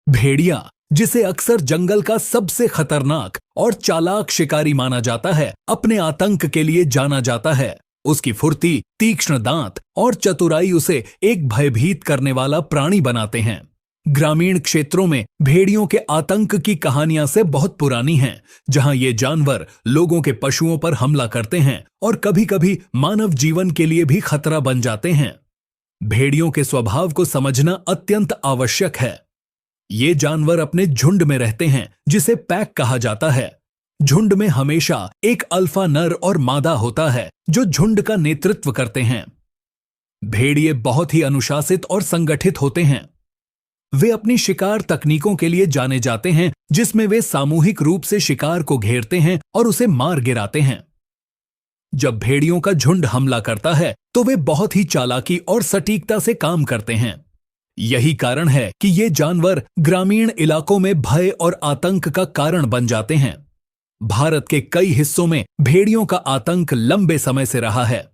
भेड़िया, जिसे अक्सर जंगल का सबसे खतरनाक और चालाक शिकारी माना जाता है, अपने आतंक के लिए जाना जाता है। उसकी फुर्ती, तीक्ष्ण दांत और चतुराई उसे एक भयभीत करने वाला प्राणी बनाते हैं। ग्रामीण क्षेत्रों में भेड़ियों के आतंक की कहानियां से बहुत पुरानी हैं, जहां ये जानवर लोगों के पशुओं पर हमला करते हैं और कभी-कभी मानव जीवन के लिए भी खतरा बन जाते हैं। भेड़ियों के स्वभाव को समझना अत्यंत आवश्यक है। ये जानवर अपने झुंड में रहते हैं, जिसे पैक कहा जाता है। झुंड में हमेशा एक अल्फा नर और मादा होता है, जो झुंड का नेतृत्व करते हैं। भेड़िए बहुत ही अनुशासित और संगठित होते हैं। वे अपनी शिकार तकनीकों के लिए जाने जाते हैं, जिसमें वे सामूहिक रूप से शिकार को घेरते हैं और उसे मार गिराते हैं। जब भेड़ियों का झुंड हमला करता है, तो वे बहुत ही चालाकी और सटीकता से काम करते हैं। यही कारण है कि ये जानवर ग्रामीण इलाकों में भय और आतंक का कारण बन जाते हैं। भारत के कई हिस्सों में भेड़ियों का आतंक लंबे समय से रहा है।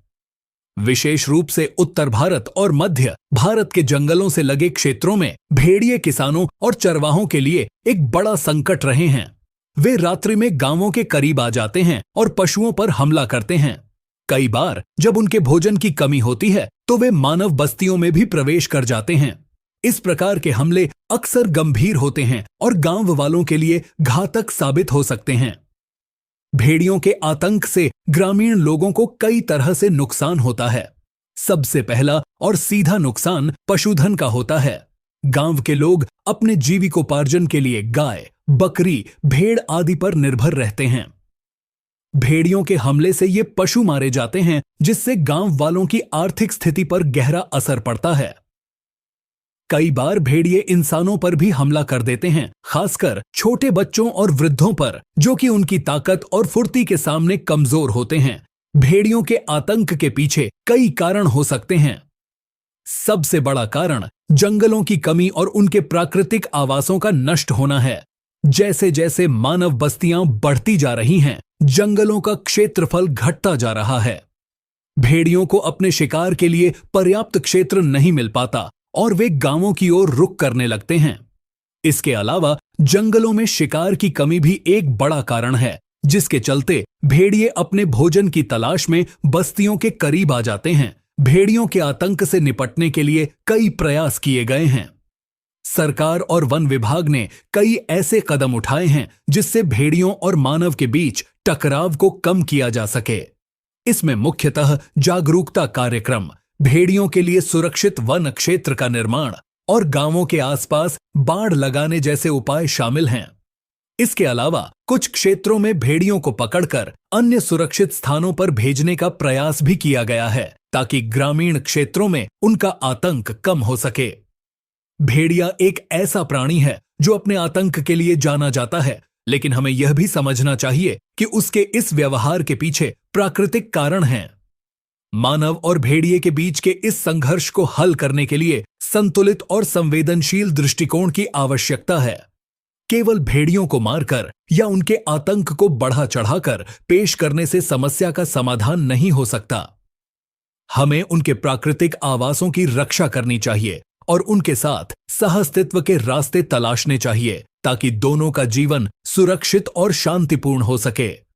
विशेष रूप से उत्तर भारत और मध्य भारत के जंगलों से लगे क्षेत्रों में भेड़िए किसानों और चरवाहों के लिए एक बड़ा संकट रहे हैं। वे रात्रि में गांवों के करीब आ जाते हैं और पशुओं पर हमला करते हैं। कई बार जब उनके भोजन की कमी होती है, तो वे मानव बस्तियों में भी प्रवेश कर जाते हैं। इस प्रकार के हमले अक्सर गंभीर होते हैं और गांव वालों के लिए घातक साबित हो सकते हैं। भेड़ियों के आतंक से ग्रामीण लोगों को कई तरह से नुकसान होता है। सबसे पहला और सीधा नुकसान पशुधन का होता है। गांव के लोग अपने जीविकोपार्जन के लिए गाय, बकरी, भेड़ आदि पर निर्भर रहते हैं। भेड़ियों के हमले से ये पशु मारे जाते हैं, जिससे गांव वालों की आर्थिक स्थिति पर गहरा असर पड़ता है। कई बार भेड़िए इंसानों पर भी हमला कर देते हैं, खासकर छोटे बच्चों और वृद्धों पर, जो कि उनकी ताकत और फुर्ती के सामने कमजोर होते हैं। भेड़ियों के आतंक के पीछे कई कारण हो सकते हैं। सबसे बड़ा कारण जंगलों की कमी और उनके प्राकृतिक आवासों का नष्ट होना है। जैसे जैसे मानव बस्तियां बढ़ती जा रही हैं, जंगलों का क्षेत्रफल घटता जा रहा है। भेड़ियों को अपने शिकार के लिए पर्याप्त क्षेत्र नहीं मिल पाता और वे गांवों की ओर रुख करने लगते हैं। इसके अलावा जंगलों में शिकार की कमी भी एक बड़ा कारण है, जिसके चलते भेड़िए अपने भोजन की तलाश में बस्तियों के करीब आ जाते हैं। भेड़ियों के आतंक से निपटने के लिए कई प्रयास किए गए हैं। सरकार और वन विभाग ने कई ऐसे कदम उठाए हैं, जिससे भेड़ियों और मानव के बीच टकराव को कम किया जा सके। इसमें मुख्यतः जागरूकता कार्यक्रम, भेड़ियों के लिए सुरक्षित वन क्षेत्र का निर्माण और गांवों के आसपास बाड़ लगाने जैसे उपाय शामिल हैं। इसके अलावा कुछ क्षेत्रों में भेड़ियों को पकड़कर अन्य सुरक्षित स्थानों पर भेजने का प्रयास भी किया गया है, ताकि ग्रामीण क्षेत्रों में उनका आतंक कम हो सके। भेड़िया एक ऐसा प्राणी है जो अपने आतंक के लिए जाना जाता है, लेकिन हमें यह भी समझना चाहिए कि उसके इस व्यवहार के पीछे प्राकृतिक कारण हैं। मानव और भेड़िए के बीच के इस संघर्ष को हल करने के लिए संतुलित और संवेदनशील दृष्टिकोण की आवश्यकता है। केवल भेड़ियों को मारकर या उनके आतंक को बढ़ा चढ़ाकर पेश करने से समस्या का समाधान नहीं हो सकता। हमें उनके प्राकृतिक आवासों की रक्षा करनी चाहिए और उनके साथ सहअस्तित्व के रास्ते तलाशने चाहिए, ताकि दोनों का जीवन सुरक्षित और शांतिपूर्ण हो सके।